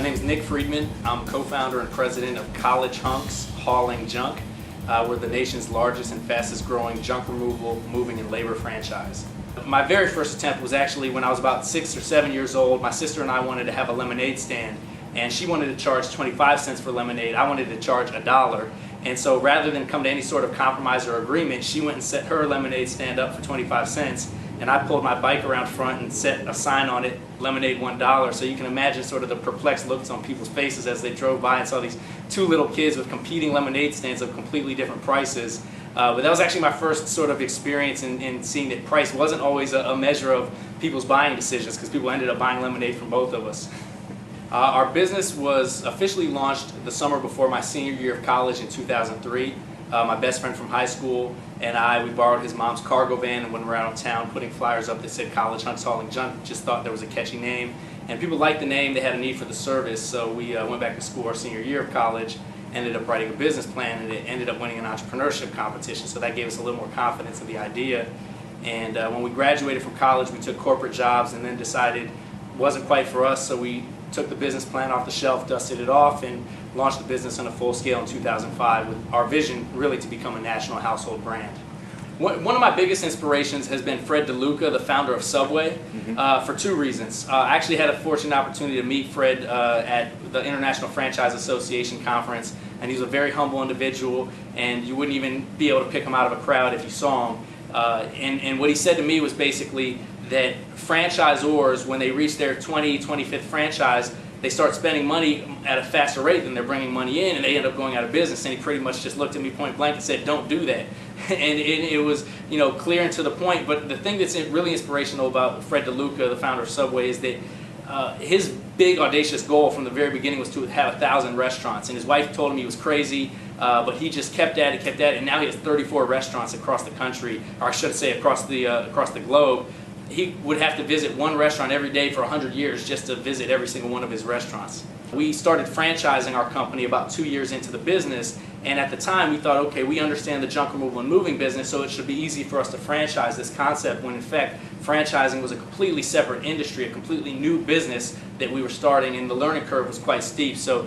name is Nick Friedman. I'm co-founder and president of College Hunks Hauling Junk. We're the nation's largest and fastest growing junk removal, moving, and labor franchise. My very first attempt was actually when I was about 6 or 7 years old. My sister and I wanted to have a lemonade stand, and she wanted to charge 25 cents for lemonade. I wanted to charge $1. And so rather than come to any sort of compromise or agreement, she went and set her lemonade stand up for 25 cents. And I pulled my bike around front and set a sign on it, lemonade $1. So you can imagine sort of the perplexed looks on people's faces as they drove by and saw these two little kids with competing lemonade stands of completely different prices. But that was actually my first sort of experience in seeing that price wasn't always a measure of people's buying decisions, because people ended up buying lemonade from both of us. Our business was officially launched the summer before my senior year of college in 2003. My best friend from high school and we borrowed his mom's cargo van and went around town putting flyers up that said College Hunks Hauling Junk. Just thought there was a catchy name, and people liked the name. They had a need for the service, so we went back to school our senior year of college, ended up writing a business plan, and it ended up winning an entrepreneurship competition, so that gave us a little more confidence in the idea. And when we graduated from college, we took corporate jobs and then decided it wasn't quite for us, so we took the business plan off the shelf, dusted it off, and launched the business on a full scale in 2005 with our vision really to become a national household brand. One of my biggest inspirations has been Fred DeLuca, the founder of Subway, for two reasons. I actually had a fortunate opportunity to meet Fred at the International Franchise Association conference, and he's a very humble individual, and you wouldn't even be able to pick him out of a crowd if you saw him. And what he said to me was basically that franchisors, when they reach their 25th franchise, they start spending money at a faster rate than they're bringing money in, and they end up going out of business. And he pretty much just looked at me point blank and said, "Don't do that." And it was, clear and to the point. But the thing that's really inspirational about Fred DeLuca, the founder of Subway, is that his big audacious goal from the very beginning was to have 1,000 restaurants. And his wife told him he was crazy, but he just kept at it, and now he has 34 restaurants across the country, or I should say across the globe. He would have to visit one restaurant every day for 100 years just to visit every single one of his restaurants. We started franchising our company about 2 years into the business, and at the time we thought, okay, we understand the junk removal and moving business, so it should be easy for us to franchise this concept, when in fact franchising was a completely separate industry, a completely new business that we were starting, and the learning curve was quite steep. So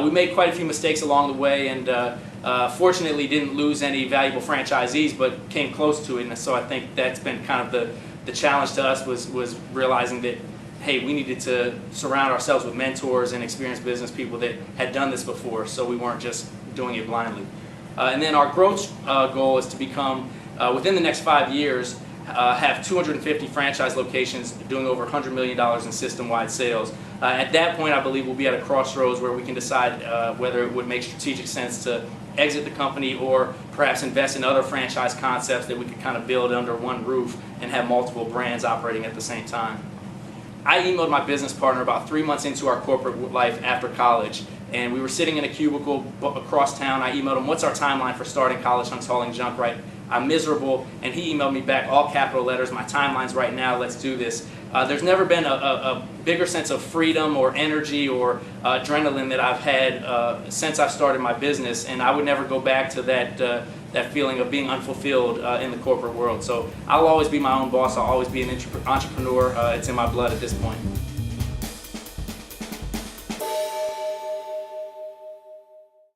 we made quite a few mistakes along the way, and fortunately didn't lose any valuable franchisees, but came close to it. And so I think that's been kind of the challenge to us was realizing that, hey, we needed to surround ourselves with mentors and experienced business people that had done this before, so we weren't just doing it blindly. And then our growth goal is to become, within the next 5 years, have 250 franchise locations doing over $100 million in system-wide sales. At that point, I believe we'll be at a crossroads where we can decide whether it would make strategic sense to exit the company or perhaps invest in other franchise concepts that we could kind of build under one roof and have multiple brands operating at the same time. I emailed my business partner about 3 months into our corporate life after college, and we were sitting in a cubicle across town. I emailed him, "What's our timeline for starting College Hunks Hauling Junk?" Right? I'm miserable, and he emailed me back, all capital letters, "My timeline's right now, let's do this." There's never been a bigger sense of freedom or energy or adrenaline that I've had since I started my business, and I would never go back to that feeling of being unfulfilled in the corporate world. So I'll always be my own boss, I'll always be an entrepreneur, it's in my blood at this point.